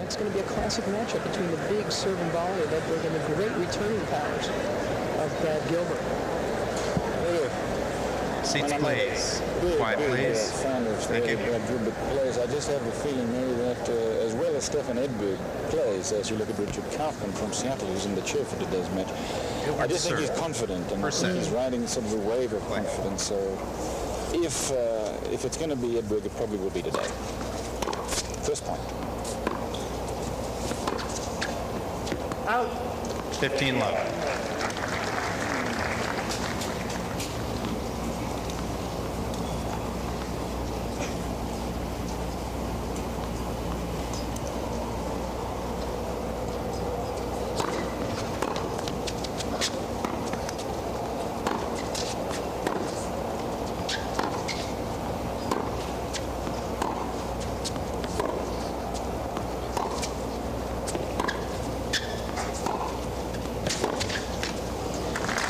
It's going to be a classic matchup between the big serve and volley of Edberg and the great returning powers of Brad Gilbert. Seats, please. Quiet, please. Thank you. Gilbert plays. I just have a feeling there that as well as Stefan Edberg plays, as you look at Richard Kaufman from Seattle, who's in the chair for today's match, I just think he's confident, and he's riding sort of a wave of confidence. So if it's going to be Edberg, it probably will be today. First point. Out. 15 love.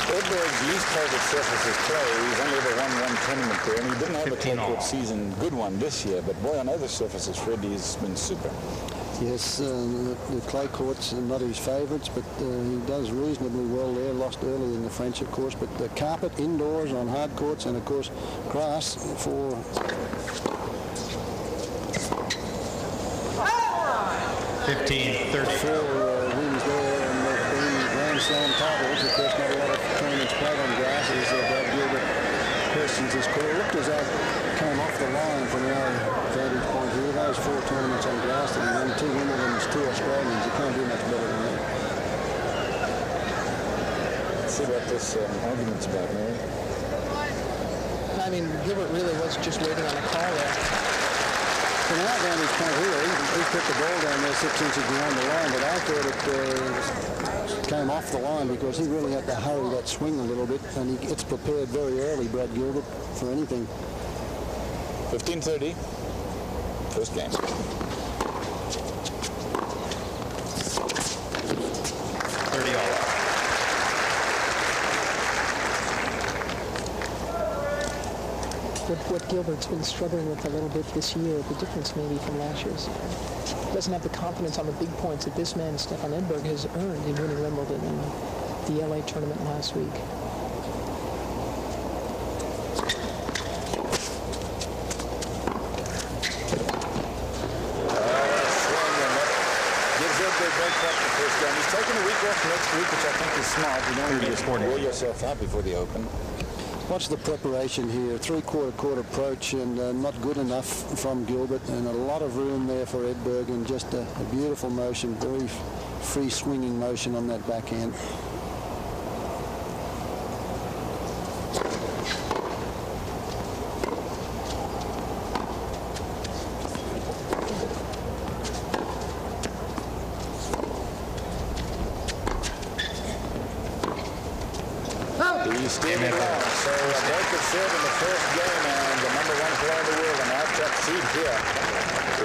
Edberg's least favorite surface is clay. He's only ever won one tournament there, and he didn't have a clay court season, good one this year. But boy, on other surfaces, Freddie's been super. Yes, the clay courts are not his favourites, but he does reasonably well there. Lost early in the French, of course, but the carpet indoors on hard courts, and of course grass for 15, 34 wins there, and the Grand Slam titles. Of course, not a lot of tournaments played on grass. As Brad Gilbert questions his call. Looked as though it came off the line from our vantage point here. Those 4 tournaments on grass that he won, 2 Wimbledons, 2 Australians. You can't do much better than that. Let's see what this argument's about, Mary. I mean, Gilbert really was just waiting on a call there. From our vantage point here, he put the ball down there 6 inches behind the line, but I thought it came off the line because he really had to hurry that swing a little bit, and he gets prepared very early, Brad Gilbert, for anything. 15-30, first game. 30 all. What Gilbert's been struggling with a little bit this year, the difference maybe from last year's, doesn't have the confidence on the big points that this man, Stefan Edberg, has earned in winning Wimbledon and the LA tournament last week. He's taking a week off next week, which I think is smart. You don't need to wear yourself out before the Open. Watch the preparation here, 3/4 court approach, and not good enough from Gilbert, and a lot of room there for Edberg, and just a beautiful motion, very free swinging motion on that backhand. He's still in line. So a break of serve in the first game, and the #1 player in the world, an out-top seed here,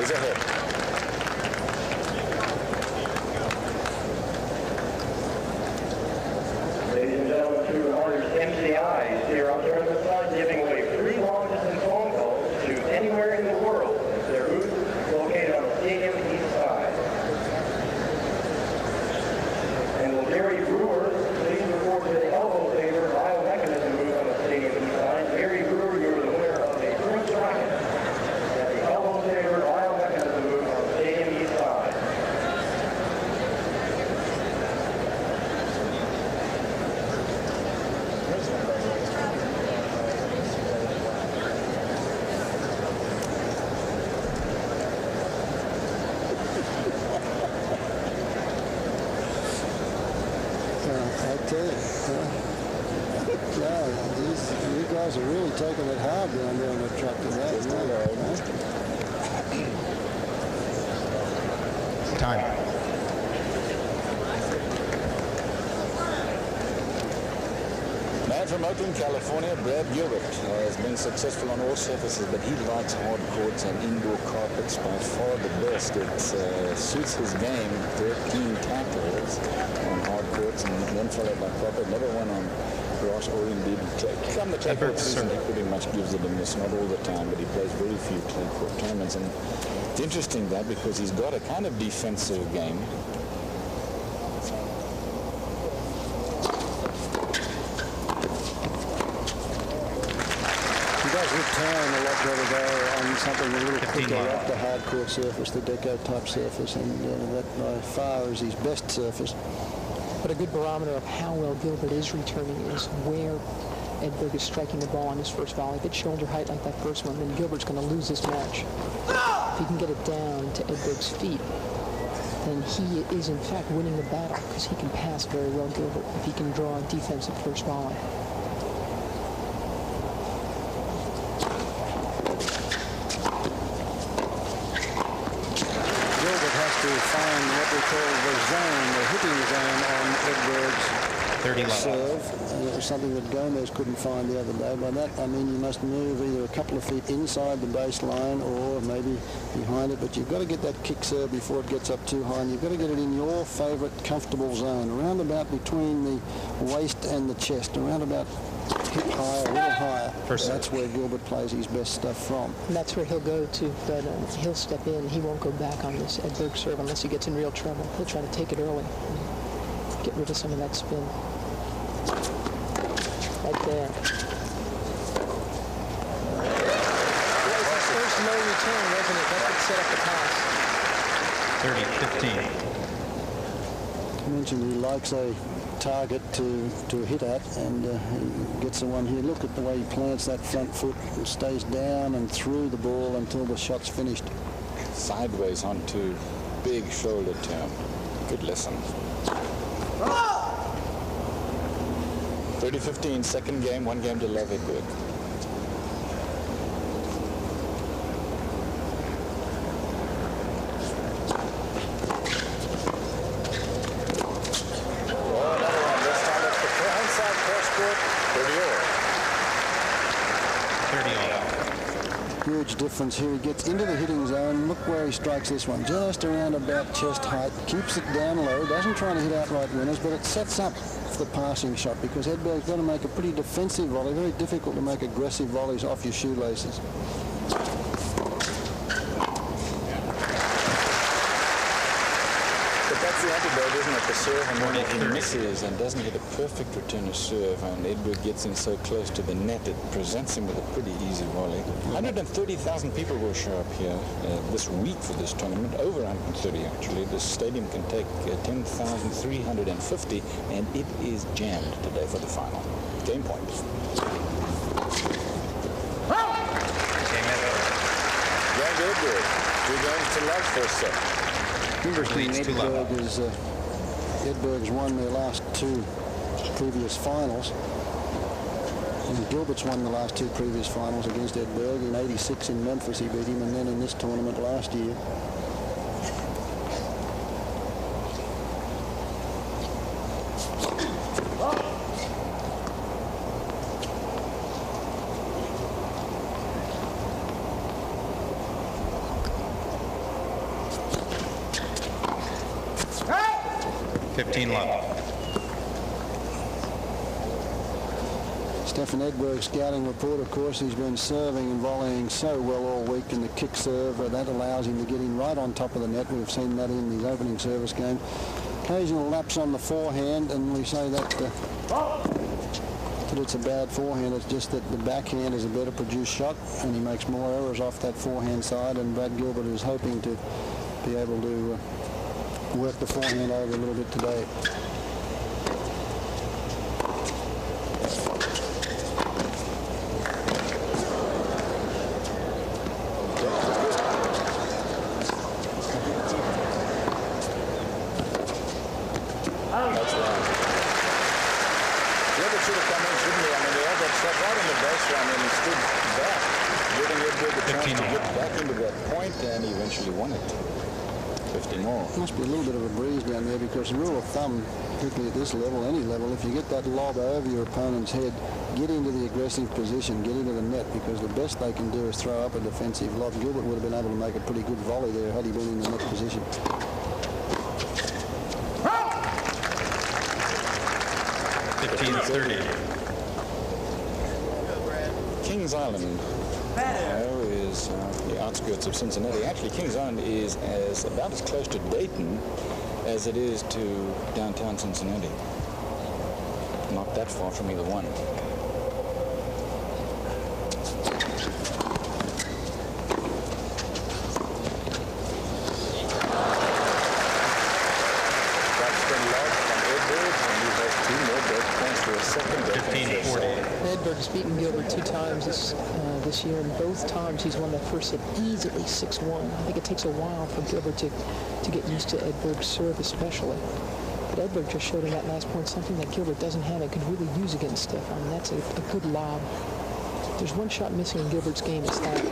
is ahead. Ladies and gentlemen, 2 orders MCIs here on tournament side, giving away 3 long-distance phone calls to anywhere in the world. Their booth located on the stadium east side. And will Gary Brewer please report to the elbow saver biomechanism booth on the stadium east side. Gary Brewer, you're the winner of a Prince racket at the elbow saver biomechanism booth on the stadium east side. I tell you, you guys are really taking it hard down there on the track today. Time. Man from Oakland, California, Brad Gilbert has been successful on all surfaces, but he likes hard courts and indoor carpets by far the best. It suits his game. 13 tackles on hard courts and then followed by carpet. Never won on grass or indeed clay. Come the clay court season, he pretty much gives it a miss, not all the time, but he plays very few clay court tournaments. And it's interesting that because he's got a kind of defensive game. Return a lot better though on something a little quicker like the hard court surface, the deco type surface, and that by far is his best surface. But a good barometer of how well Gilbert is returning is where Edberg is striking the ball on his first volley. If it's shoulder height like that first one, then Gilbert's going to lose this match. If he can get it down to Edberg's feet, then he is in fact winning the battle because he can pass very well, Gilbert, if he can draw a defensive first volley. Find what we call the zone, the hitting zone on Edberg's 30 serve. It was something that Gomez couldn't find the other day. By that I mean you must move either a couple of feet inside the baseline or maybe behind it, but you've got to get that kick serve before it gets up too high, and you've got to get it in your favourite comfortable zone, around about between the waist and the chest, around about hip high, a little higher. That's where Gilbert plays his best stuff from. And that's where he'll go to, but he'll step in. He won't go back on this Edberg serve unless he gets in real trouble. He'll try to take it early, get rid of some of that spin. Right there. That was his first low return, wasn't it? That could set up the pass. 30-15. I mentioned he likes a target to hit at, and he gets the one here. Look at the way he plants that front foot and stays down and through the ball until the shot's finished. Sideways onto big shoulder turn. Good lesson. 30-15, second game, 1 game to love Edberg. Huge difference here. He gets into the hitting zone. Look where he strikes this one. Just around about chest height. Keeps it down low. Doesn't try to hit outright winners, but it sets up the passing shot because Edberg's got to make a pretty defensive volley. Very difficult to make aggressive volleys off your shoelaces. That's the antidote, isn't it? The serve, and when he misses and doesn't hit a perfect return of serve, and Edberg gets in so close to the net, it presents him with a pretty easy volley. 130,000 people will show up here this week for this tournament, over 130 actually. This stadium can take 10,350, and it is jammed today for the final. Game point. Young Edberg, 2 games to love first set. Edberg's won their last 2 previous finals. And Gilbert's won the last 2 previous finals against Edberg. In '86 in Memphis he beat him, and then in this tournament last year. Stefan Edberg's scouting report, of course, he's been serving and volleying so well all week in the kick serve. That allows him to get in right on top of the net. We've seen that in his opening service game. Occasional lapse on the forehand, and we say that it's a bad forehand. It's just that the backhand is a better produced shot, and he makes more errors off that forehand side, and Brad Gilbert is hoping to be able to work the forehand over a little bit today. Must be a little bit of a breeze down there, because the rule of thumb, particularly at this level, any level, if you get that lob over your opponent's head, get into the aggressive position, get into the net, because the best they can do is throw up a defensive lob. Gilbert would have been able to make a pretty good volley there had he been in the net position. 15-30. Kings Island is the outskirts of Cincinnati. Actually, Kings Island is about as close to Dayton as it is to downtown Cincinnati. Not that far from either one. Edberg has beaten Gilbert 2 times this year, and both times he's won that first set easily 6-1. I think it takes a while for Gilbert to get used to Edberg's serve especially. But Edberg just showed in that last point something that Gilbert doesn't have and could really use against Stefan, and that's a good lob. There's one shot missing in Gilbert's game, it's that.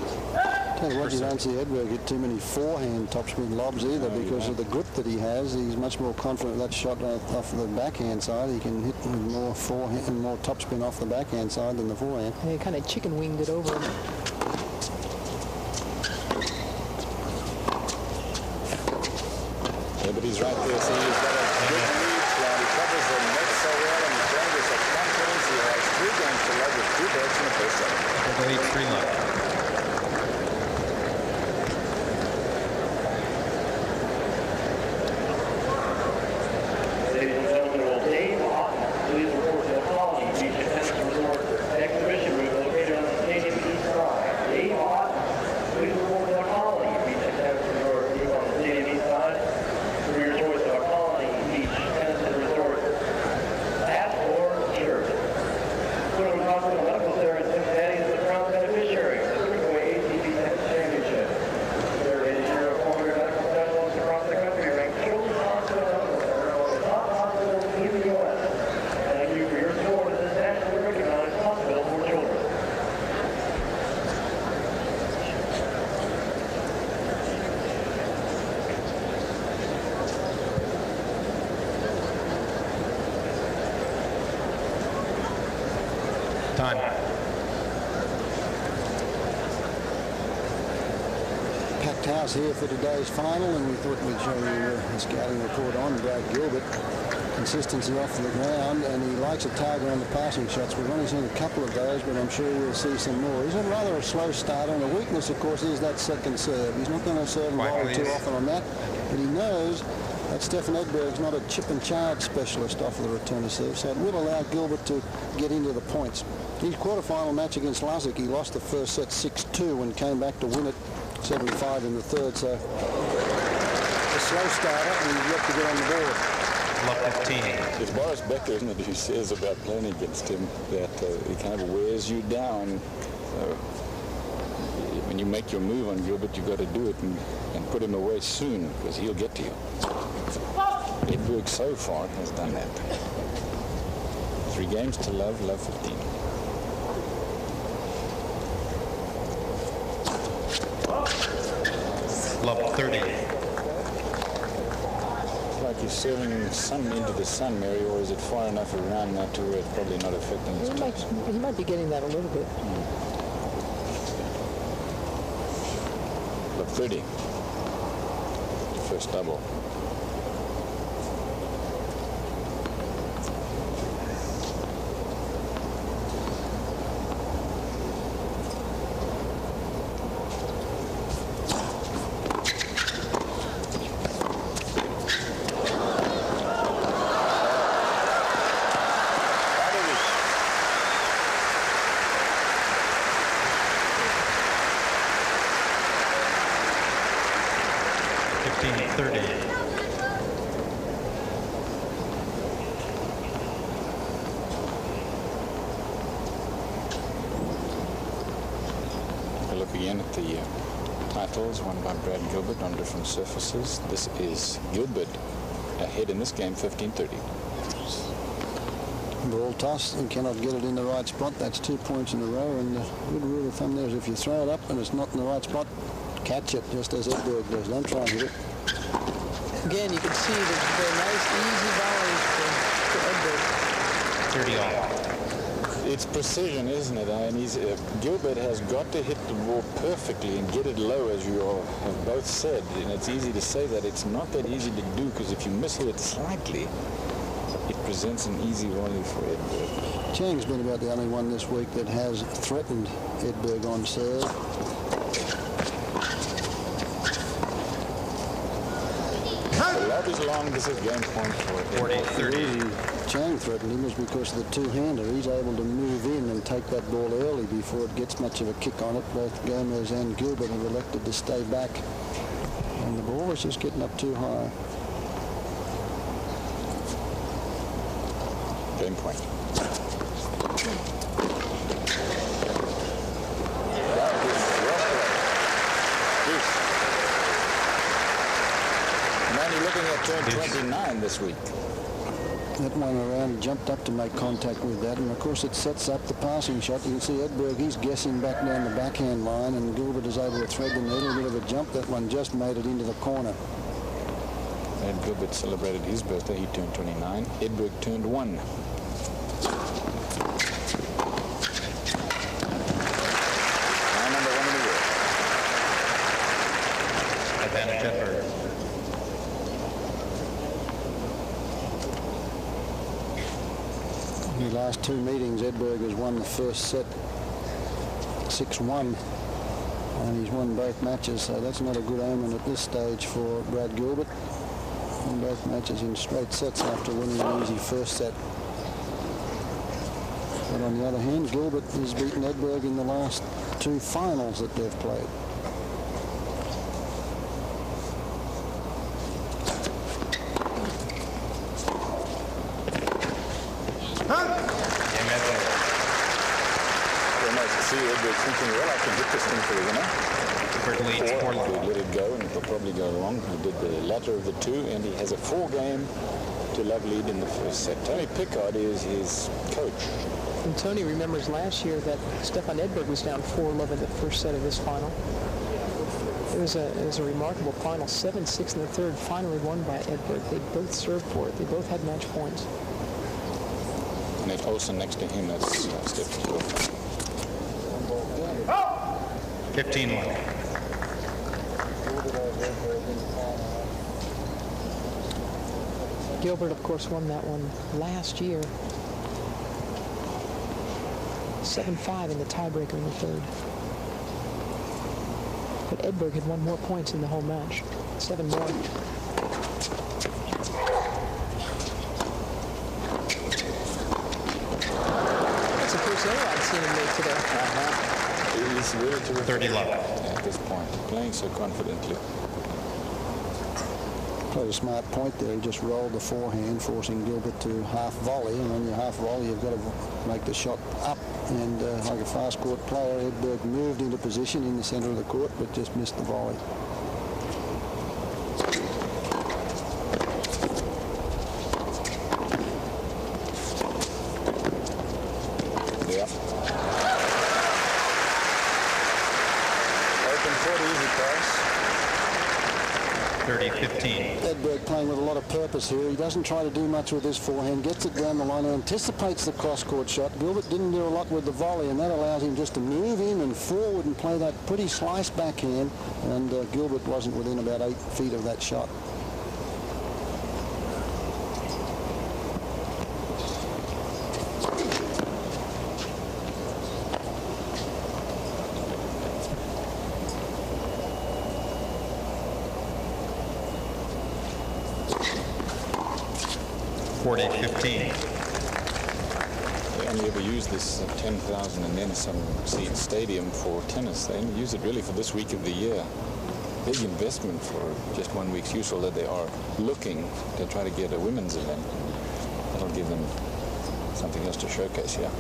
Tell you what, you don't see Edberg get too many forehand topspin lobs either because of the grip that he has. He's much more confident with that shot off the backhand side. He can hit with more forehand and more topspin off the backhand side than the forehand. And he kind of chicken winged it over him. Yeah, but he's right there. See, he's got a good lead slot. He covers the net so well, and he's showing us a confidence. He has 3 games to love with 2 breaks in the first set. 3 left. Medical Center in Cincinnati is the crown beneficiary of the 3.8 ATP Championship. Time. Packed house here for today's final, and we thought we'd show you a scouting report on Brad Gilbert. Consistency off the ground, and he likes a target on the passing shots. We've only seen a couple of those, but I'm sure we'll see some more. He's rather a slow starter, and the weakness, of course, is that second serve. He's not going to serve volley too often on that, but he knows that Stefan Edberg's not a chip and charge specialist off of the return to serve, so it will allow Gilbert to get into the points. His quarterfinal match against Lazic, he lost the first set 6-2 and came back to win it 7-5 in the third, so a slow starter, and he's yet to get on the board. Love 15. It's Boris Becker, isn't it, who says about playing against him that he kind of wears you down. When you make your move on Gilbert, you've got to do it and put him away soon, because he'll get to you. Edberg so far has done that. 3 games to love 15. Love 30. Like he's serving sun into the sun, Mary, or is it far enough around now to where it's probably not affecting his toes? He might be getting that a little bit. Love 30. First double. Look again at the titles won by Brad Gilbert on different surfaces. This is Gilbert ahead in this game, 15-30. Ball toss and cannot get it in the right spot. That's 2 points in a row, and the good rule of thumb there is if you throw it up and it's not in the right spot, catch it, just as Edberg does. Don't try and hit it. Again, you can see the nice, easy volleys for Edberg. 30 all. It's precision, isn't it? And Gilbert has got to hit the ball perfectly and get it low, as you all have both said. And it's easy to say that. It's not that easy to do, because if you miss it slightly, it presents an easy volley for Edberg. Chang's been about the only one this week that has threatened Edberg on serve. The lob is long. This is game point for Edberg. 40-30. Chang threatened him was because of the two-hander. He's able to move in and take that ball early before it gets much of a kick on it. Both Gomez and Gilbert have elected to stay back. And the ball was just getting up too high. Game point. Manny looking at turn 29 this week. That one around jumped up to make contact with that, and of course it sets up the passing shot. You can see Edberg, he's guessing back down the backhand line, and Gilbert is able to thread them a little bit of a jump. That one just made it into the corner. And Gilbert celebrated his birthday. He turned 29. Edberg turned 1. Now number 1 in the world. Advantage Edberg. In the last two meetings, Edberg has won the first set 6-1, and he's won both matches, so that's not a good omen at this stage for Brad Gilbert. In both matches in straight sets after winning an easy first set. But on the other hand, Gilbert has beaten Edberg in the last two finals that they've played. Thinking, well, I can hit this thing for the winner. Edberg leads 4 long. Let it go, and it'll probably go long. He did the latter of the two, and he has a 4-game to love lead in the first set. Tony Pickard is his coach. And Tony remembers last year that Stefan Edberg was down 4-11 in the first set of this final. It was a remarkable final, 7-6 in the third, finally won by Edberg. They both served for it. They both had match points. And Ed Olsen next to him, that's Stefan. 15 long. Gilbert, of course, won that one last year. 7-5 in the tiebreaker in the third. But Edberg had won more points in the whole match. 7 more. That's the first error I've seen him make today. He's really terrific 30 long. at this point, playing so confidently. Played a smart point there. He just rolled the forehand, forcing Gilbert to half volley. And on your half volley, you've got to make the shot up. And like a fast court player, Edberg moved into position in the center of the court, but just missed the volley. Yeah. Open 40 easy pass. 30-15. Edberg playing with a lot of purpose here. He doesn't try to do much with his forehand, gets it down the line, anticipates the cross-court shot. Gilbert didn't do a lot with the volley, and that allows him just to move in and forward and play that pretty slice backhand, and Gilbert wasn't within about 8 feet of that shot. They only ever use this 10,000 and then some seat stadium for tennis. They only use it really for this week of the year. Big investment for just 1 week's use, although they are looking to try to get a women's event. That'll give them something else to showcase here.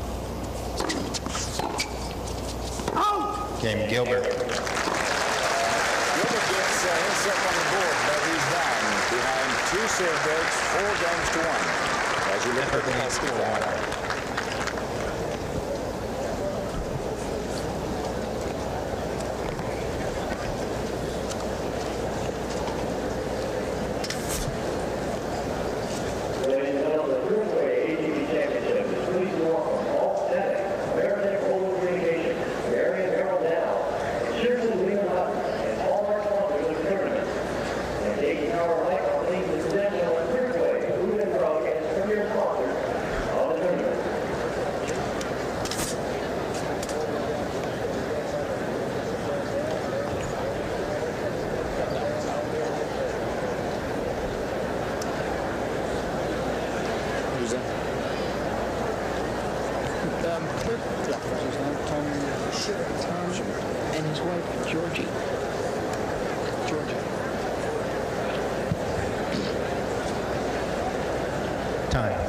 Game Gilbert. Gilbert gets himself on the board, but he's down behind 2 serve breaks, 4 games to 1. As you look at the score. Power Light, please, the National Third Way, Food and Drug, and Premier Farm. Who's that? Kirk, What's his name? Tom and his wife, Georgia. Time.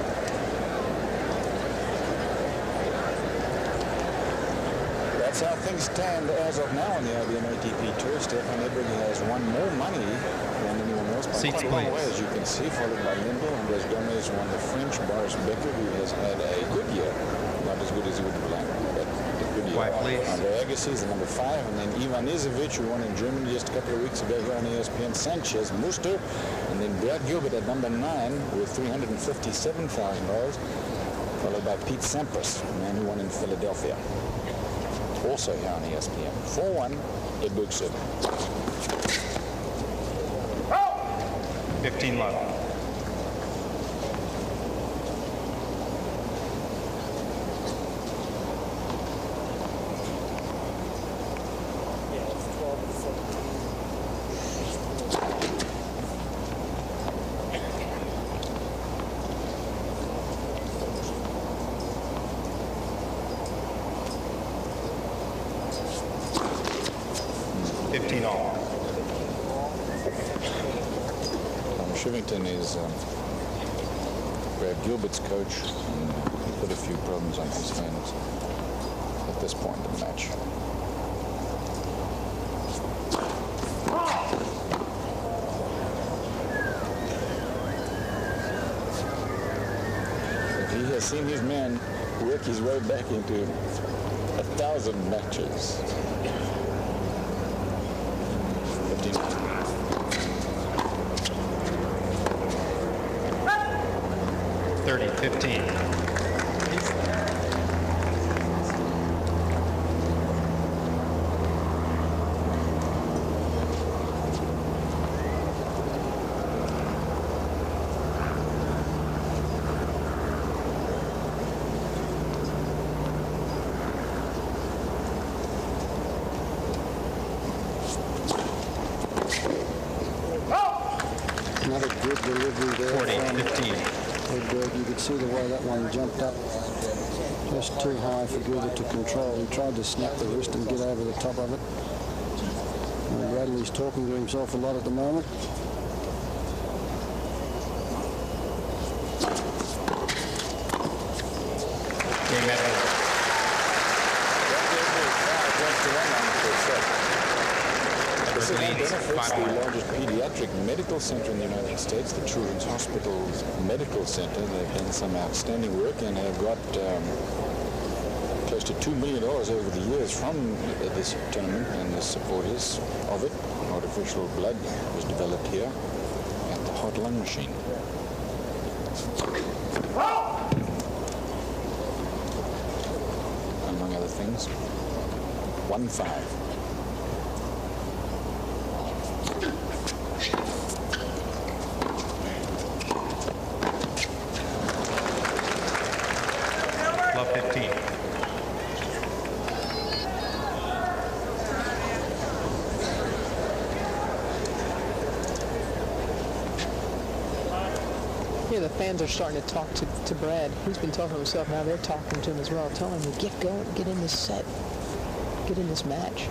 That's how things stand as of now on the IBM ATP Tour. Stefan Edberg has won more money than anyone else by Seats, quite a long please. way, as you can see, followed by Lindell. Andres Gomez won the French. Boris Becker, who has had a good year. Not as good as he would have liked, but a good year. Quiet, please. Andre Agassi is the number 5, and then Ivan Izovic, who won in Germany just a couple of weeks ago here on ESPN. Sanchez Muster, and then Brad Gilbert at number 9 with $357,000, followed by Pete Sampras, the man who won in Philadelphia. Also here on ESPN. 4-1, Edberg serve. 15 love. Shivington is Brad Gilbert's coach, and he put a few problems on his hands at this point in the match. But he has seen his man work his way back into 1,000 matches. 30-15. Another good delivery there. 40-15. Edberg, you could see the way that one jumped up. Just too high for Gilbert to control. He tried to snap the wrist and get over the top of it. And Radley's talking to himself a lot at the moment. Game at This event benefits the largest pediatric medical center in the United States, the Children's Hospital's Medical Center. They've done some outstanding work and have got close to $2 million over the years from this tournament and the supporters of it. Artificial blood was developed here at the heart lung machine. Among other things, 1-5. love 15. Yeah, the fans are starting to talk to Brad. He's been talking to himself. Now they're talking to him as well, telling him to get going, get in this set, get in this match.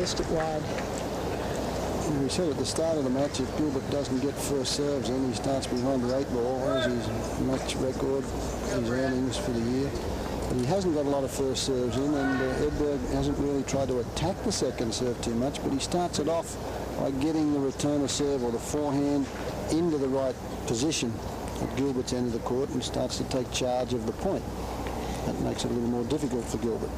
It wide. And we said at the start of the match, if Gilbert doesn't get first serves in, he starts behind the 8 ball as his match record, his earnings for the year. But he hasn't got a lot of first serves in, and Edberg hasn't really tried to attack the second serve too much, but he starts it off by getting the returner serve or the forehand into the right position at Gilbert's end of the court and starts to take charge of the point. That makes it a little more difficult for Gilbert.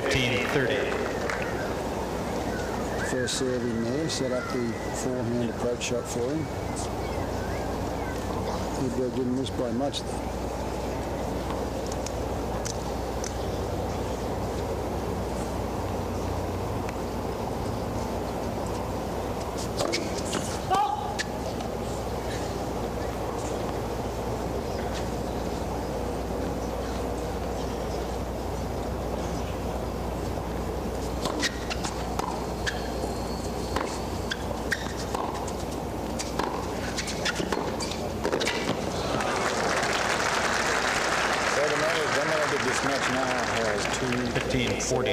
15-30. First serve in there, set up the forehand approach shot for him. Edberg didn't miss by much. This match now has 15-40.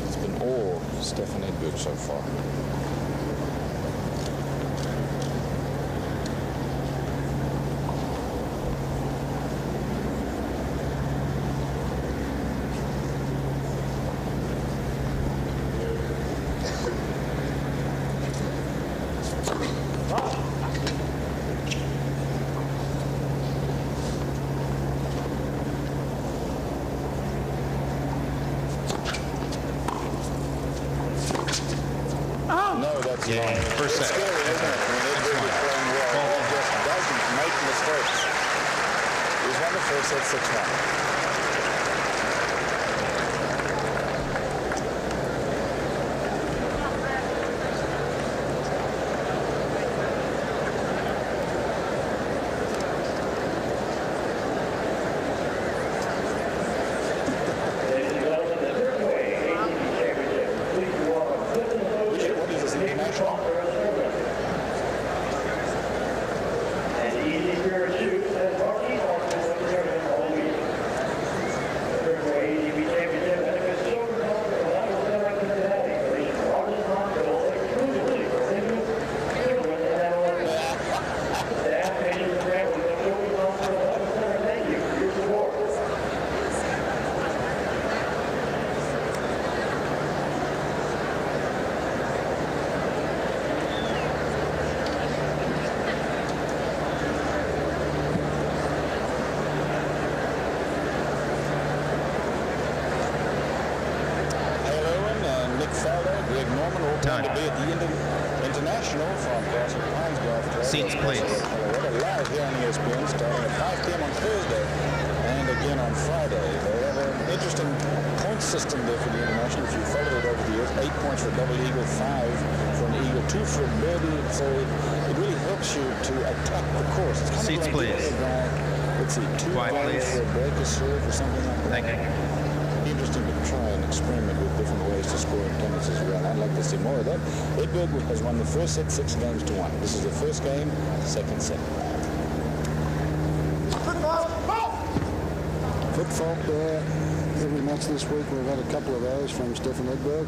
It's been all Stefan Edberg so far. Yeah, first set. It's scary, isn't it? When Edberg is playing well, he just doesn't make mistakes. He's won the first set 6-1. Seats, please. We're live here on ESPN starting at 5 p.m. on Thursday and again on Friday. They have an interesting point system there for the international. If you followed it over the years, 8 points for a double eagle, 5 for an eagle, 2 for a birdie. So it really helps you to attack the course. It's kind Seats, of like please. Let's see, 2 points for a break, a serve, or something like that. Thank you. Interesting to try and experiment with different ways to score in tennis as well. I'd like to see more of that. Edberg has won the first set 6 games to 1. This is the first game, second set. Foot fault there. Every match this week we've had a couple of those from Stefan Edberg.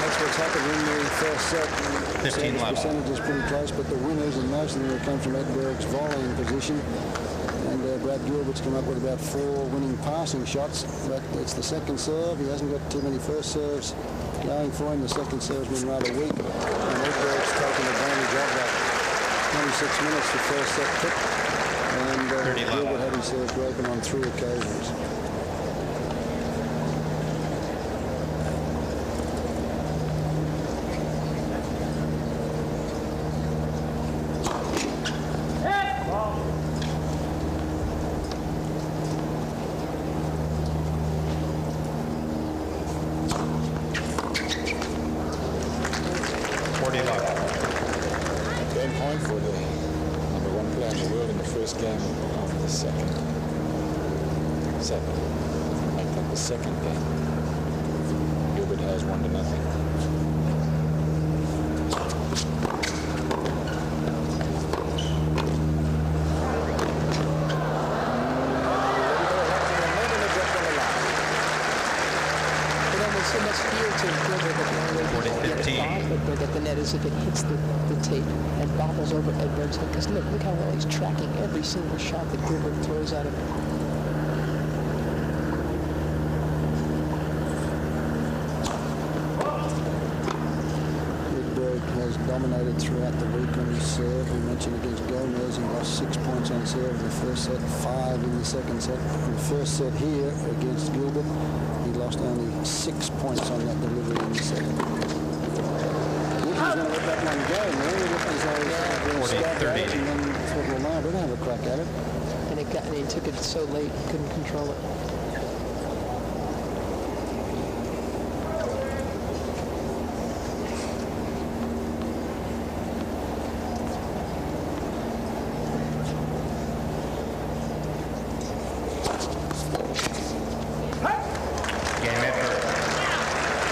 That's what's happened in the first set. 15 level. Percentage is pretty close, but the winners, and most of them came from Edberg's volleying position. And Brad Gilbert's come up with about 4 winning passing shots, but it's the second serve. He hasn't got too many first serves going for him. The second serve's been rather weak, and Edberg's taken advantage of that. 26 minutes the first set took, and Gilbert had his serve broken on 3 occasions. Game point for the #1 player in the world in the first game of the second set. Make that the second game. Gilbert has 1-0. So much feel to Gilbert that the only way to get it off Edberg at the net is if it hits the tape and bobbles over Edberg's head. Because look how well he's tracking every single shot that Gilbert throws at him. dominated throughout the week on his serve. We mentioned against Gomez, he lost 6 points on serve in the first set, 5 in the second set. In the first set here against Gilbert, he lost only 6 points on that delivery in the second. Gilbert was going to let that one go, man. It was a 40-30. And then thought, well, no, we're going to have a crack at it. And he took it so late, couldn't control it.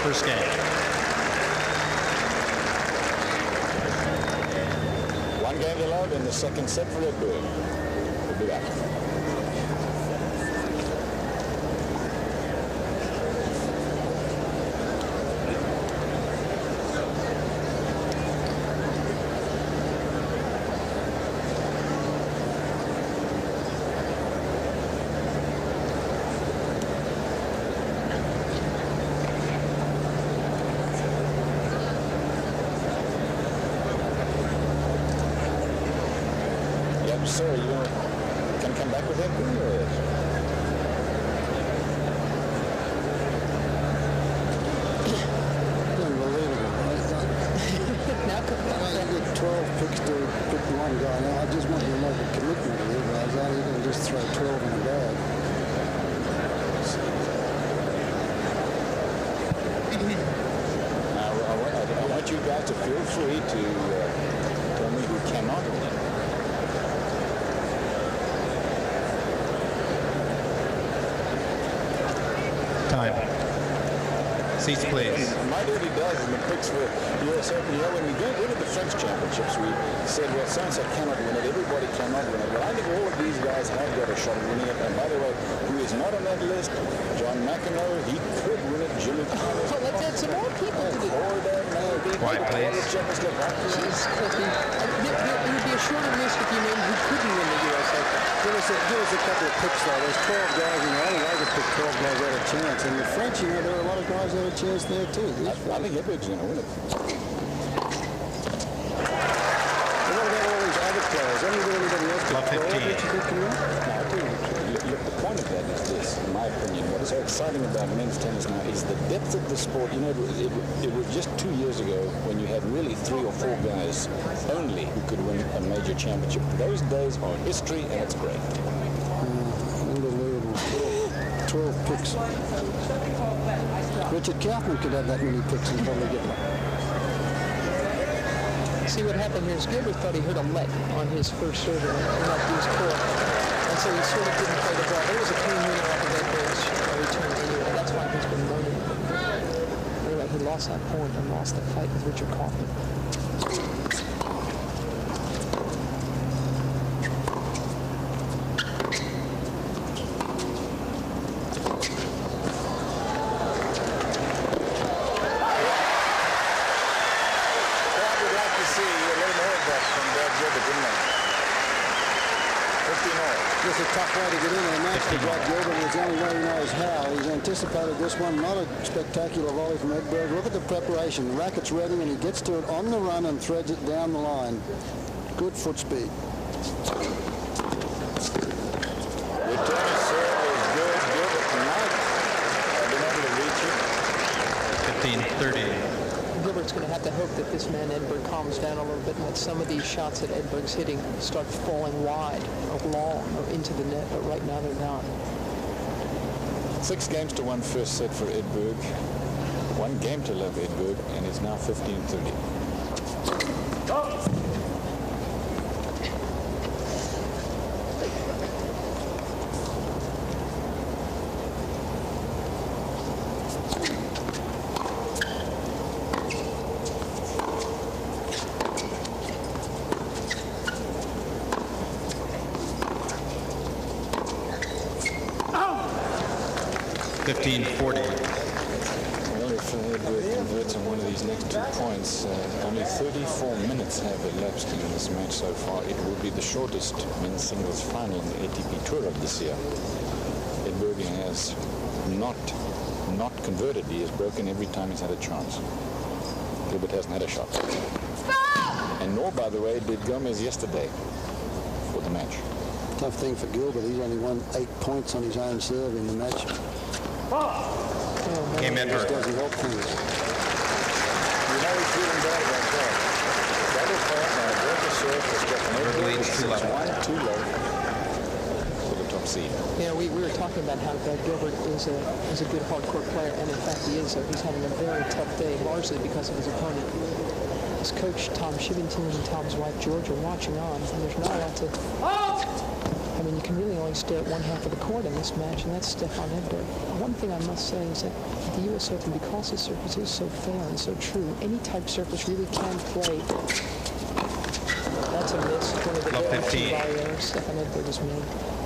First game. One game allowed in the second set for Edberg. We'll be back. Sorry, you can come back with that? Unbelievable. Now come back. You get 12 picks to pick one guy. Now, I just want you to make a commitment here, guys. How are you going to just throw 12 in a bag? I want you guys to feel free to tell me who cannot win. Time. Seats, please. My duty does in the picks for US Open. You know, when we went to the French Championships, we said, well, so-and-so cannot win it. Everybody cannot win it. But I think all of these guys have got a shot at winning it. And by the way, who is not on that list? John McEnroe, he could win it. Jimmy Connors. Oh, let's add some more people to the... Quiet, please. Jeez, Cliffy. It would be a shorter list if you named who couldn't win the US Open. Give us a couple of picks, though. There's 12 guys in the only way to pick 12 guys out of chance. And the French, you know, there are a lot of guys out of chance there, too. I think Edberg's going to win it. What about all these other players? Haven't you got anybody else to Club 15. that you think can win? No, I tell you, look, the point of that is this, in my opinion. What is so exciting about men's tennis now is the depth of the sport. You know, it was just 2 years ago when you had really 3 or 4 guys only who could win a major championship. Those days are history, and it's great. Unbelievable. 12 picks. Richard Kaufman could have that many picks and probably get one. See what happened here is Gilbert thought he heard a let on his first serve and not his court. And so he sort of didn't play the ball. There was a clean winner off of Edberg's return anyway. That's why he's been moaning. Anyway, he lost that point and lost that fight with Richard Kaufman. It's a tough way to get in there. Match for Jack Gilbert is the only way he knows how. He's anticipated this one. Not a spectacular volley from Edberg. Look at the preparation. The racket's ready and he gets to it on the run and threads it down the line. Good foot speed. Return serve is good. Gilbert tonight. I've been able to reach it. 15-30. Gilbert's going to have to hope that this man Edberg calms down a little bit and that some of these shots that Edberg's hitting start falling wide or long or into the net, but right now they're not. 6 games to 1 first set for Edberg. 1 game to love Edberg, and it's now 15-30. Oh. 15-40. Well, if Edberg converts on one of these next 2 points, only 34 minutes have elapsed in this match so far. It will be the shortest men's singles final in the ATP Tour of this year. Edberg has not converted. He has broken every time he's had a chance. Gilbert hasn't had a shot. And nor, by the way, did Gomez yesterday for the match. Tough thing for Gilbert. He's only won 8 points on his own serve in the match. Game Just Edberg. doesn't help things. You know he's feeling bad about that. Double fault now. Break a serve for Stefan Edberg. Leads 2-0. 1-2 low for the top seed. Yeah, we were talking about how Gilbert is a good hardcourt player, and in fact he is. So he's having a very tough day, largely because of his opponent. His coach, Tom Shivington, and Tom's wife, George, are watching on, and there's not a lot to... I mean, you can really only stare at one half of the court in this match, and that's Stefan Edberg. One thing I must say is that the U.S. Open, because the surface is so fair and so true, any type surface really can play. That's a miss. One of the best errors Stefan Edberg has made.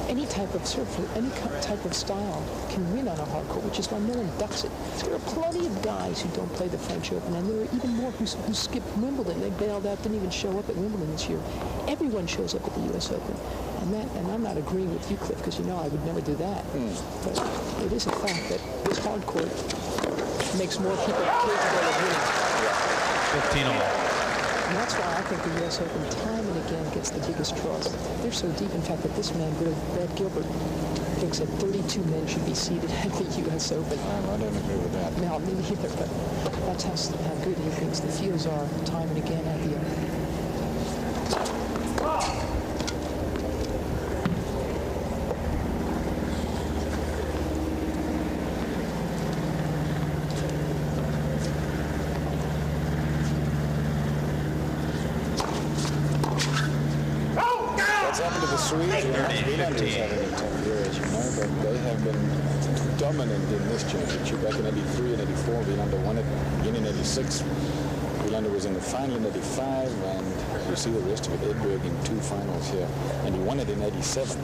Any type of surface, any type of style can win on a hard court, which is why no one ducks it. There are plenty of guys who don't play the French Open, and there are even more who skipped Wimbledon. They bailed out, didn't even show up at Wimbledon this year. Everyone shows up at the U.S. Open. And I'm not agreeing with you, Cliff, because you know I would never do that. But it is a fact that this hard court makes more people capable of winning. 15 all. And that's why I think the U.S. Open time and again gets the biggest draws. They're so deep, in fact, that this man, Brad Gilbert, thinks that 32 men should be seated at the U.S. Open. I don't agree with that. No, me neither, but that's how good he thinks the fields are time and again at the Open. Swedes are having a tough year, as you know, but they have been dominant in this championship. Back in 83 and 84, Wielander won it. Beginning in 86, Wielander was in the final in 85, and you see the rest of it, Edberg in 2 finals here, and he won it in 87.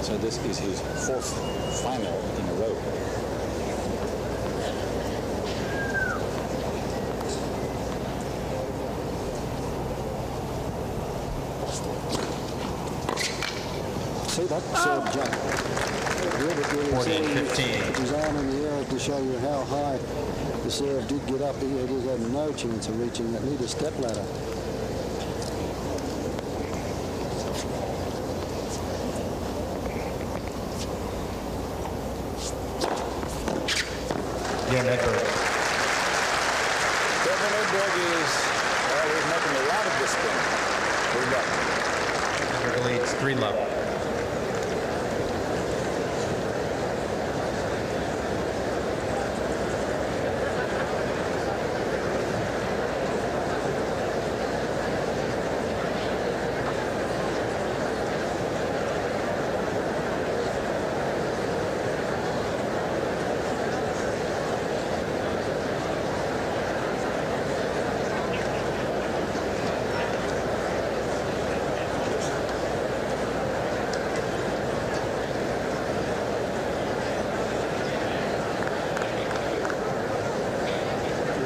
So this is his 4th final in a row. See that serve jump. Gilbert really 14-15. put his arm in the air to show you how high the serve did get up. He just had no chance of reaching that. Need a step ladder. Game Edberg. Stefan Edberg is making a lot of this thing. Edberg leads 3-0.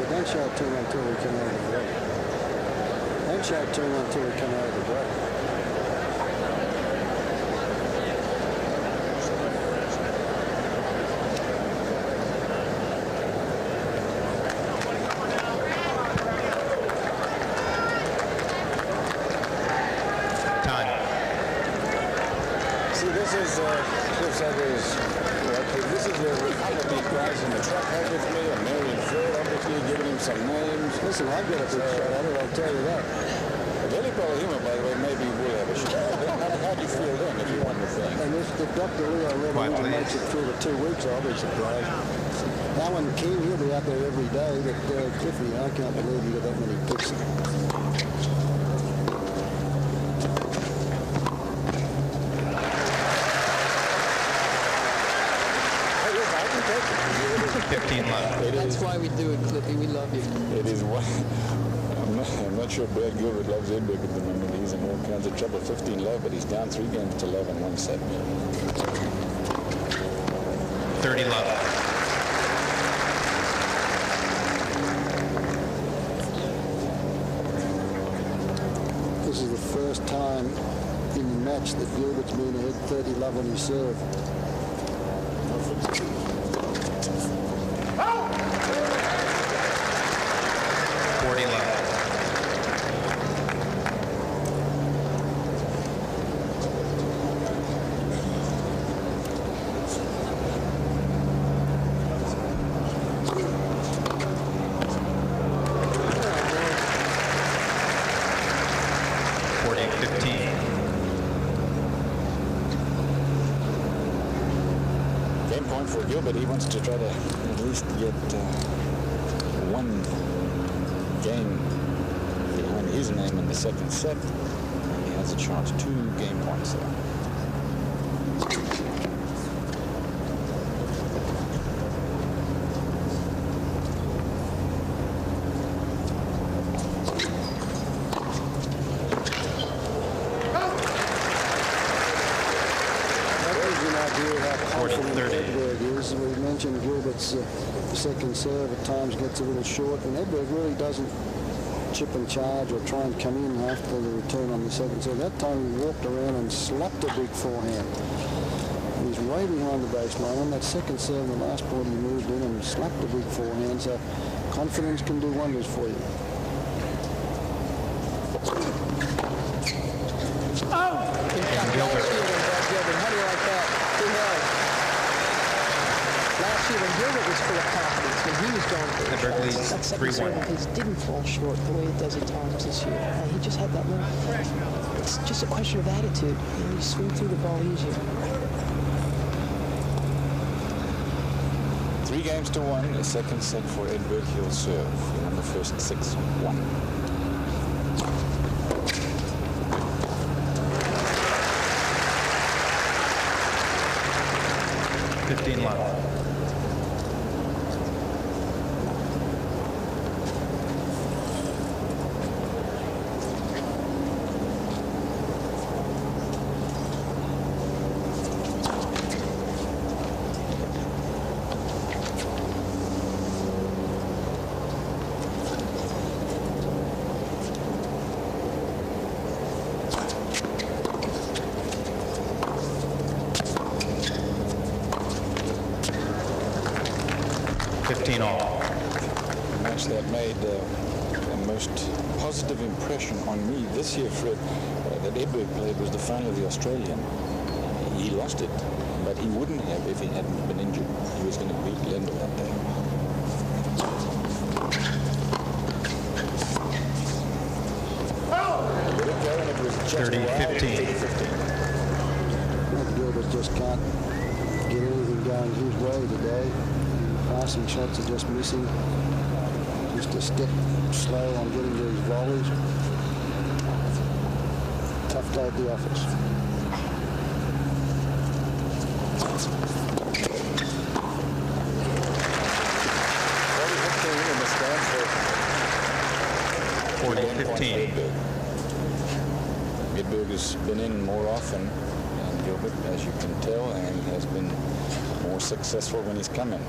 Don't show it to him until we come out of the break. Don't show it to him until we come out of the break. Time. See, this is Cliff Saggers. This is a couple of these guys in the truck had with me, and Marion Fred, obviously, giving him some names. Listen, I've got a big shot at it, I'll tell you that. Billy Bellahima, by the way, maybe will have a shot. How do you feel then if you won the thing? And if Dr. Leo Reverend makes it through the 2 weeks, I'll be surprised. Alan King, he'll be out there every day, but Cliffy, I can't believe you got that many picks. That's why we do it, Cliffy. We love you. It is one. I'm not sure Brad Gilbert loves Edberg at the moment. He's in all kinds of trouble. 15 love, but he's down 3 games to love in 1 set. 30 love. This is the first time in the match that Gilbert's been ahead 30 love on his serve. 40 left. Game point for Gilbert. He wants to try to at least get one game in his name in the second set. He has a chance, 2 game points there. We mentioned Gilbert's second serve at times gets a little short, and Edberg really doesn't chip and charge or try and come in after the return on the second serve. That time he walked around and slapped a big forehand. He's way behind the baseline. On that second serve, the last point he moved in and slapped a big forehand, so confidence can do wonders for you. Gilbert. How do you like that? Last year when Gilbert was full of confidence, when he was going for Edberg leads that second serve of his didn't fall short the way it does at times this year. And he just had that little, it's just a question of attitude. And you swing through the ball easier. 3 games to 1, the second set for Edberg. He'll serve. He won the first 6-1. Left. The match that made the most positive impression on me this year, Fred, that Edberg played was the final of the Australian. He lost it, but he wouldn't have if he hadn't been injured. He was going to beat Lender that day. It was just 30-15. Gilbert just can't get anything going his way today. Passing shots are just missing. Just a step slow on getting to his volleys. Tough day at the office. In the stand for 40-15. Edberg has been in more often than Gilbert, as you can tell, and has been more successful when he's come in.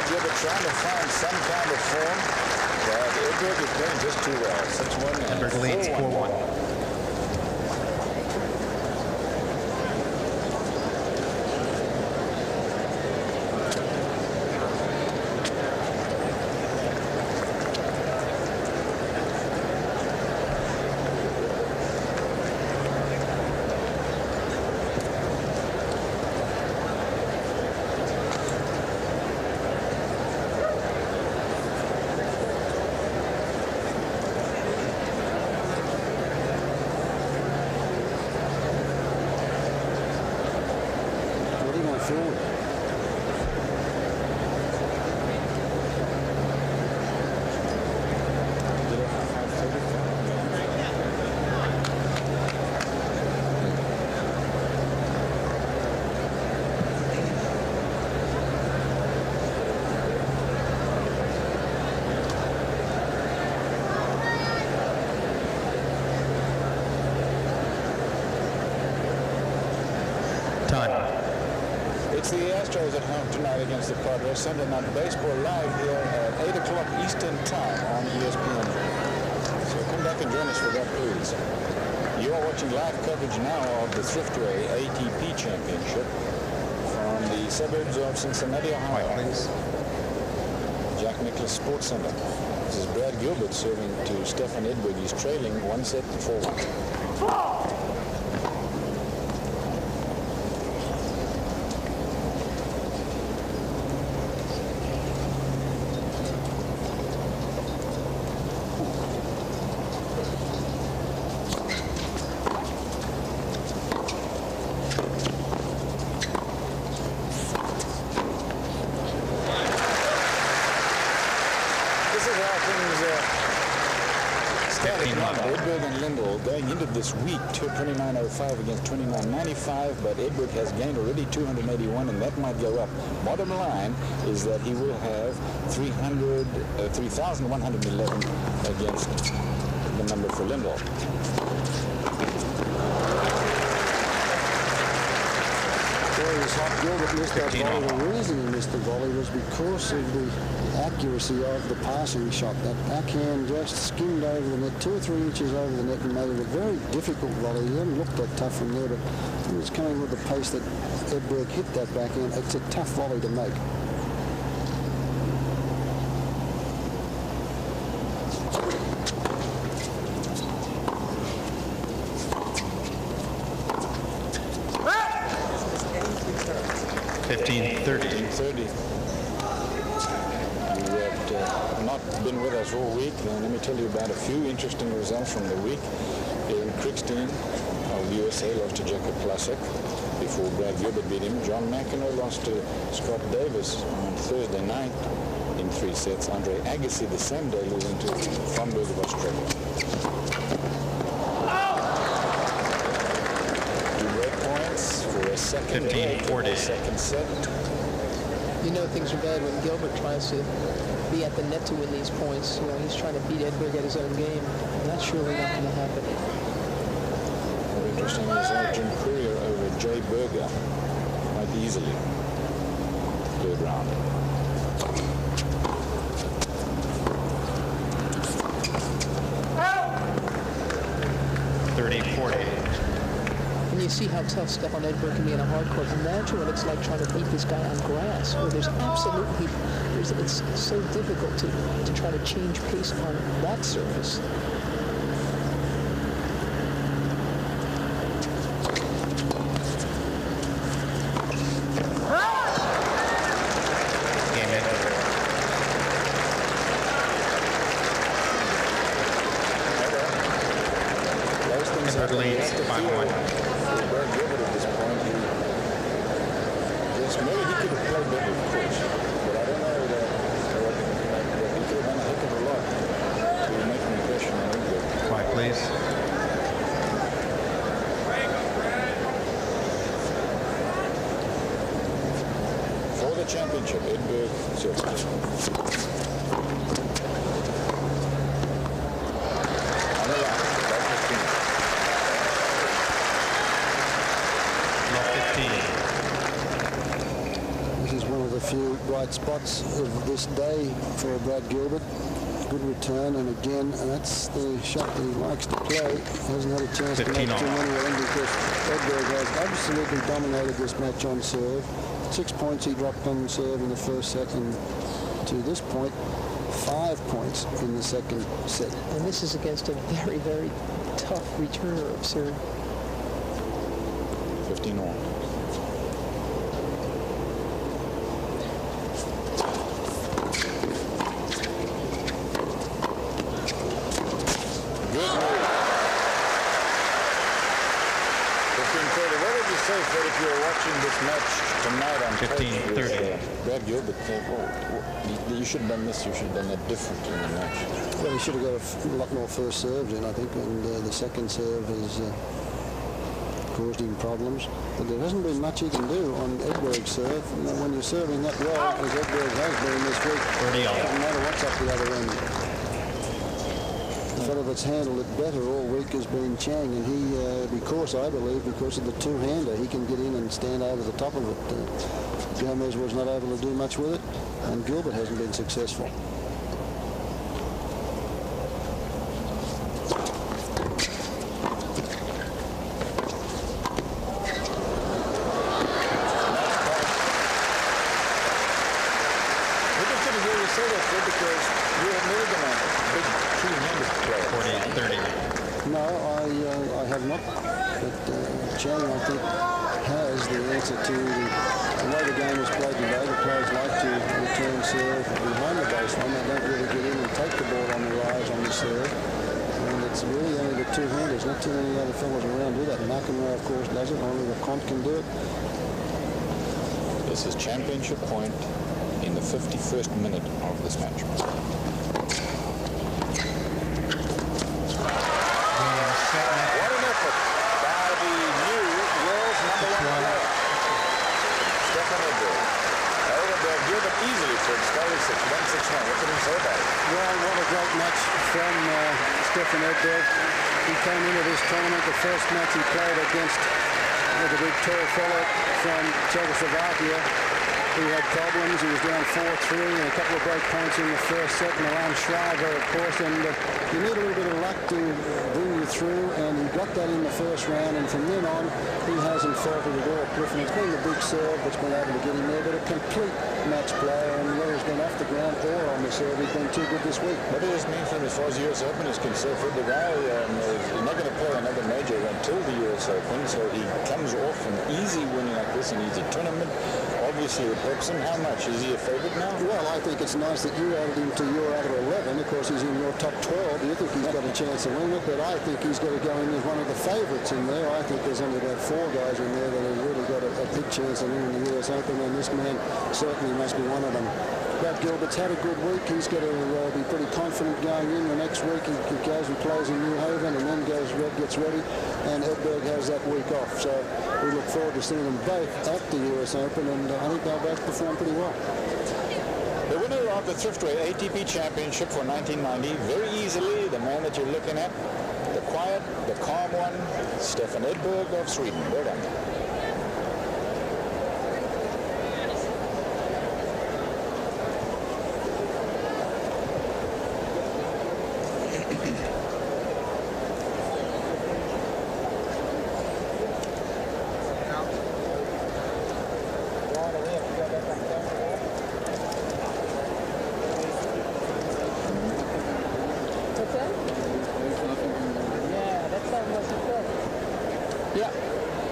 Gilbert trying to find some kind of form, but Edberg is playing just too well. 6-1 and Edberg leads 4-1. It's the Astros at home tonight against the Padres. Sunday night baseball live here at 8 o'clock Eastern Time on ESPN. So come back and join us for that, please. You are watching live coverage now of the Thriftway ATP Championship from the suburbs of Cincinnati, Ohio. Jack Nicklaus Sports Center. This is Brad Gilbert serving to Stefan Edberg. He's trailing 1-set to 4-1. Edberg and Lindell going into this week to 29.05 against 29.95, but Edberg has gained already 281, and that might go up. Bottom line is that he will have 3,111 against the number for Lindell. Gilbert missed that volley. The reason he missed the volley was because of the accuracy of the passing shot. That backhand just skimmed over the net, 2 or 3 inches over the net, and made it a very difficult volley. He hadn't looked that tough from there, but he was coming with the pace that Edberg hit that backhand. It's a tough volley to make. Been with us all week, and let me tell you about a few interesting results from the week. In Crickstein of USA lost to Jacob Plasek before Brad Gilbert beat him. John McEnroe lost to Scott Davis on Thursday night in 3 sets. Andre Agassi the same day losing to Fromberg of Australia. 2 break points for a second break, second set. You know things are bad when Gilbert tries to be at the net to win these points. You know, he's trying to beat Edberg at his own game. And that's surely not going to happen. More interesting result, Jim Courier over Jay Berger quite easily. 3rd round. And you see how tough Stefan Edberg can be in a hard court. Imagine what it's like trying to beat this guy on grass, where there's absolutely, it's so difficult to try to change pace on that surface. Leads 5-1. Maybe he could have played better, of course, but I don't know that he could have done a heck of a lot to make an impression on Edberg. Quiet, please. For the championship, Edberg serves. Few bright spots of this day for Brad Gilbert. Good return, and again, that's the shot that he likes to play. Hasn't had a chance to make too many of them because Edberg has absolutely dominated this match on serve. 6 points he dropped on serve in the first set, and to this point, 5 points in the second set. And this is against a very, very tough returner of serve. 15-all. If you're watching this match tonight on 15-30. Brad Gilbert, you should have done this, you should have done that differently in the match. Well, he should have got a lot more first serves in, I think, and the second serve has caused him problems. But there hasn't been much he can do on Edberg's serve. You know, when you're serving that well, as Edberg has been this week, it doesn't matter what's up the other end. The fellow that's handled it better all week has been Chang, and he, because of the two-hander, he can get in and stand over the top of it. Gomez was not able to do much with it, and Gilbert hasn't been successful. not. But Chang, I think, has the answer to the way the game is played today. The players like to return serve behind the baseline. They don't really get in and take the ball on the rise on the serve. And it's really only the two-handers. Not too many other fellas around do that. McEnroe, of course, does it. Only the Conte can do it. This is championship point in the 51st minute of this match. What an effort by the new world's #1 player, Stefan Edberg. Edberg Gilbert easily for the score is 1-6-1. What can you say about it? Well, what a great match from Stefan Edberg. He came into this tournament, the first match he played against the big tall fellow from Czechoslovakia. He had problems. He was down 4-3 and a couple of break points in the first set. Milan Schreiber, of course, and you need a little bit of luck to bring you through, and he got that in the first round, and from then on, he hasn't faltered at all. Clifton, it's been the big serve that's been able to get him there, but a complete match player, and whether he's been off the ground or on the serve, he's been too good this week. What does this mean for him as far as the US Open is concerned? For the guy, he's not going to play another major until the US Open, so he comes off an easy win like this in an easy tournament. Obviously, it helps him. How much? Is he a favorite now? Well, I think it's nice that you added him to your out of 11. Of course, he's in your top 12. You think he's got a chance to win it, but I think he's got to go in as one of the favorites in there. I think there's only about 4 guys in there that have really got a big chance of winning the US Open, and this man certainly must be one of them. Brad Gilbert's had a good week. He's got to be pretty confident going in. The next week he goes and plays in New Haven and then gets ready, and Edberg has that week off. So we look forward to seeing them both at the US Open, and I think they'll both perform pretty well. The winner of the Thriftway ATP Championship for 1990, very easily, the man that you're looking at, the quiet, the calm one, Stefan Edberg of Sweden. Well done.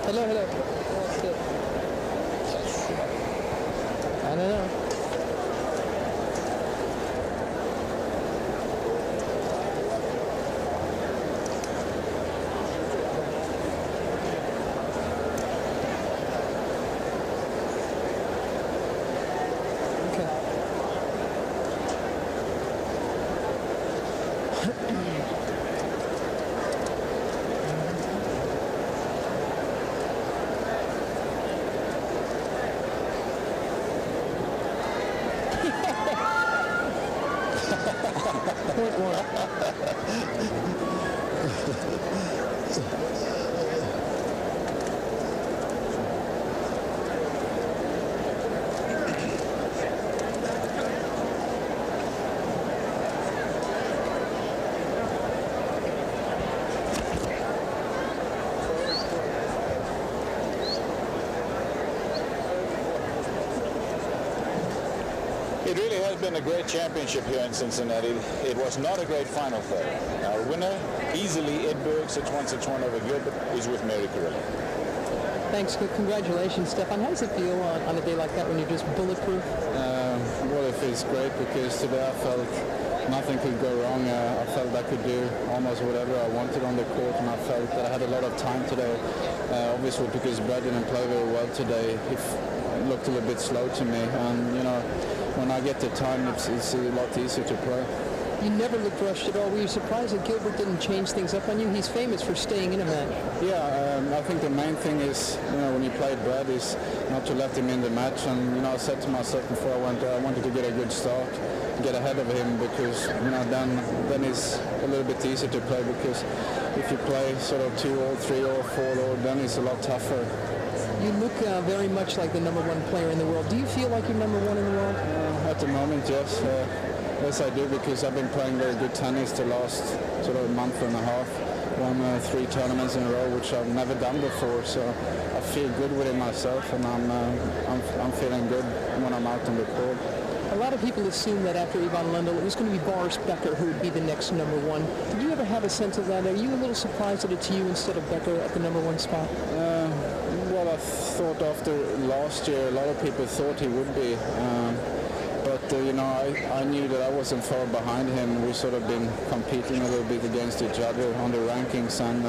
Hello. What's good? I don't know. It really has been a great championship here in Cincinnati. It was not a great final though. Our winner, easily Edberg, 6-1, 6-1 over Gilbert, is with Mary Carrillo. Thanks. Congratulations, Stefan. How does it feel on a day like that when you're just bulletproof? Well, it feels great because today I felt nothing could go wrong. I felt I could do almost whatever I wanted on the court, and I felt that I had a lot of time today. Obviously, because Brad didn't play very well today, it looked a little bit slow to me. And, you know, when I get the time, it's a lot easier to play. You never looked rushed at all. Were you surprised that Gilbert didn't change things up on you? He's famous for staying in a match. Yeah, I think the main thing is, you know, when you play Brad, is not to let him in the match. And, you know, I said to myself before I went there, I wanted to get a good start, get ahead of him, because, you know, then it's a little bit easier to play, because if you play sort of 2-all, 3-all, 4-all, then it's a lot tougher. You look very much like the #1 player in the world. Do you feel like you're #1 in the world? At the moment, yes. Yes, I do, because I've been playing very good tennis the last sort of month and a half. Won 3 tournaments in a row, which I've never done before. So I feel good within myself, and I'm feeling good when I'm out on the court. A lot of people assume that after Ivan Lendl, it was going to be Boris Becker who would be the next number one. Did you ever have a sense of that? Are you a little surprised that it's you instead of Becker at the number one spot? Well, I thought after last year, a lot of people thought he would be. You know, I knew that I wasn't far behind him. We sort of been competing a little bit against each other on the rankings, and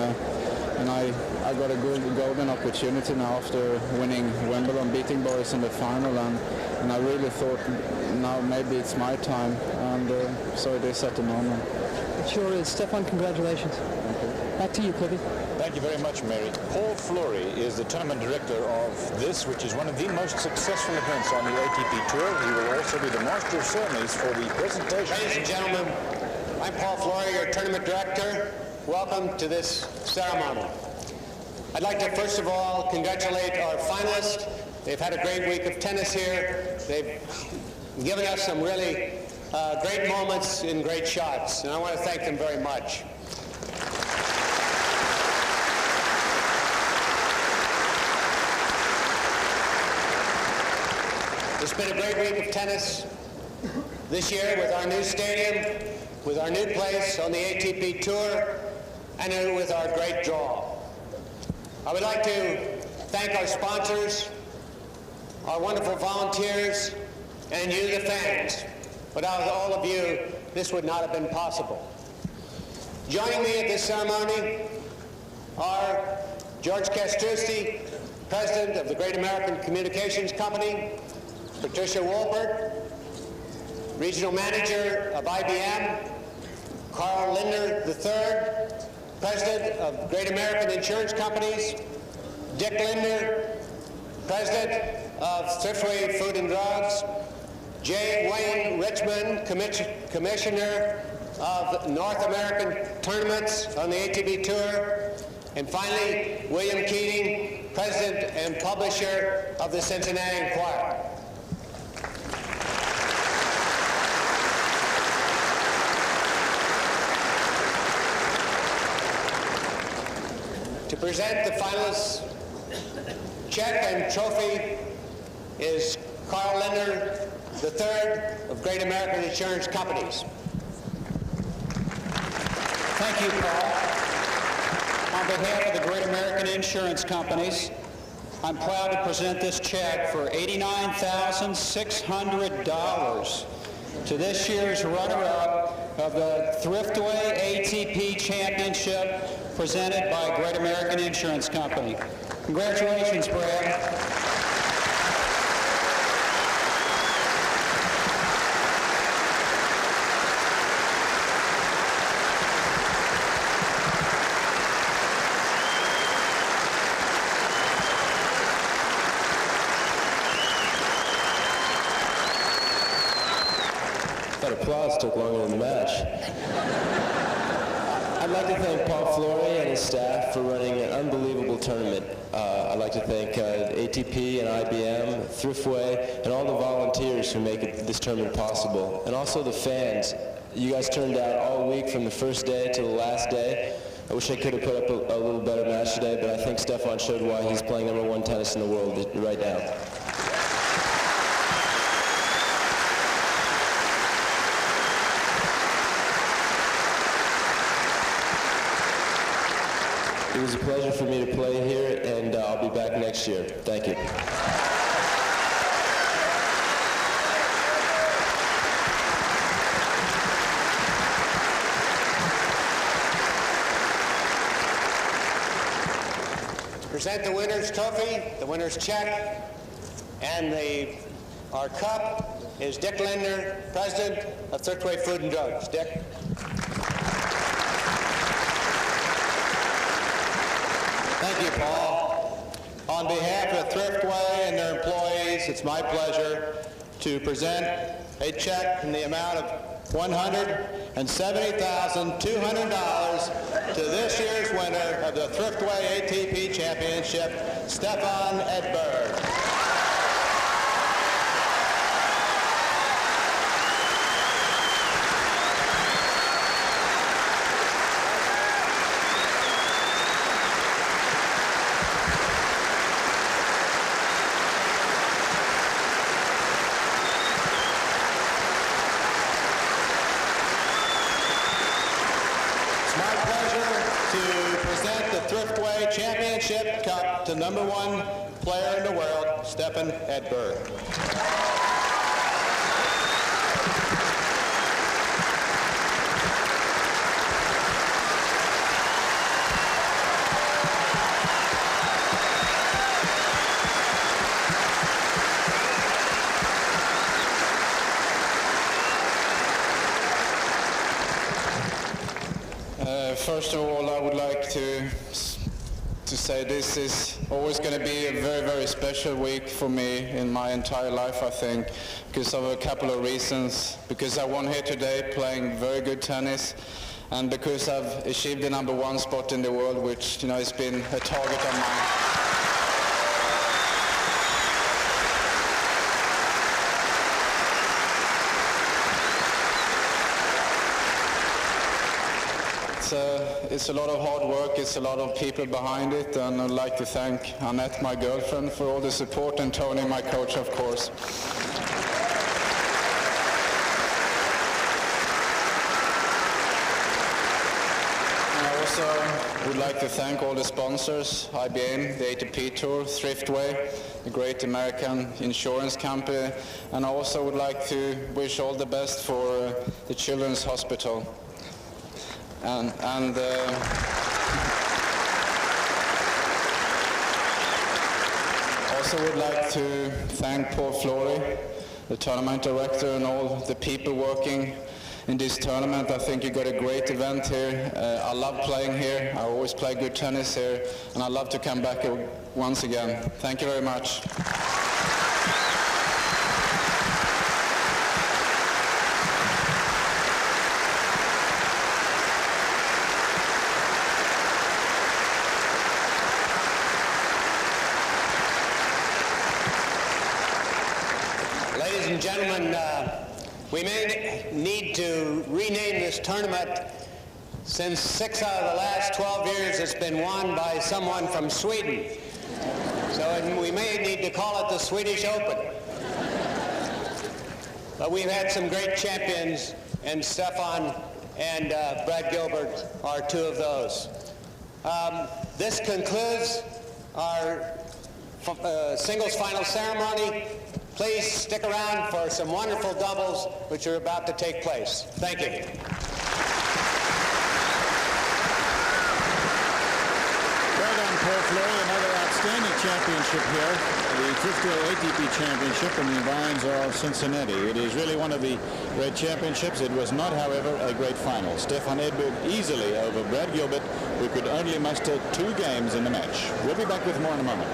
I got a good golden opportunity now after winning Wimbledon, beating Boris in the final, and I really thought now maybe it's my time, and so it is at the moment. It sure is. Stefan, congratulations. Back to you, Cliffy. Thank you very much, Mary. Paul Flory is the tournament director of this, which is one of the most successful events on the ATP Tour. He will also be the master of ceremonies for the presentation. Ladies and gentlemen, I'm Paul Flory, your tournament director. Welcome to this ceremony. I'd like to first of all congratulate our finalists. They've had a great week of tennis here. They've given us some really great moments in great shots, and I want to thank them very much. It's been a great week of tennis this year with our new stadium, with our new place on the ATP Tour, and with our great draw. I would like to thank our sponsors, our wonderful volunteers, and you, the fans. Without all of you, this would not have been possible. Joining me at this ceremony are George Castrucci, President of the Great American Communications Company, Patricia Wolpert, Regional Manager of IBM, Carl Lindner III, President of Great American Insurance Companies, Dick Lindner, President of Thriftway Food and Drugs, J. Wayne Richmond, Commissioner of North American Tournaments on the ATP Tour, and finally, William Keating, President and Publisher of the Cincinnati Enquirer. To present the finalists' check and trophy is Carl Lindner III of Great American Insurance Companies. Thank you, Paul. On behalf of the Great American Insurance Companies, I'm proud to present this check for $89,600 to this year's runner-up of the Thriftway ATP Championship presented by Great American Insurance Company. Congratulations, Brad. That applause took longer than the match. I'd like to thank Paul Flory and his staff for running an unbelievable tournament. I'd like to thank ATP and IBM, Thriftway, and all the volunteers who make this tournament possible. And also the fans. You guys turned out all week from the first day to the last day. I wish I could have put up a little better match today, but I think Stefan showed why he's playing #1 tennis in the world right now. It was a pleasure for me to play here, and I'll be back next year. Thank you. To present the winner's trophy, the winner's check, and our cup is Dick Lindner, President of Thriftway Food and Drugs. Dick. Thank you, Paul. On behalf of Thriftway and their employees, it's my pleasure to present a check in the amount of $170,200 to this year's winner of the Thriftway ATP Championship, Stefan Edberg. championship cup to #1 player in the world, Stefan Edberg. First of all, I would like to say this is always going to be a very, very special week for me in my entire life, I think, because of a couple of reasons. Because I won here today playing very good tennis, and because I've achieved the #1 spot in the world, which, you know, has been a target of mine. It's a lot of hard work, it's a lot of people behind it, and I'd like to thank Annette, my girlfriend, for all the support, and Tony, my coach, of course. And I also would like to thank all the sponsors, IBM, the ATP Tour, Thriftway, the great American insurance company, and I also would like to wish all the best for the Children's Hospital. And also would like to thank Paul Flory, the tournament director, and all the people working in this tournament. I think you got a great event here. I love playing here. I always play good tennis here, and I'd love to come back once again. Thank you very much. Ladies and gentlemen, we may need to rename this tournament, since 6 out of the last 12 years it's been won by someone from Sweden. So we may need to call it the Swedish Open. But we've had some great champions, and Stefan and Brad Gilbert are two of those. This concludes our singles final ceremony. Please stick around for some wonderful doubles which are about to take place. Thank you. Well done, Paul Flory. Another outstanding championship here, the 50th ATP Championship in the environs of Cincinnati. It is really one of the great championships. It was not, however, a great final. Stefan Edberg easily over Brad Gilbert, who could only muster 2 games in the match. We'll be back with more in a moment.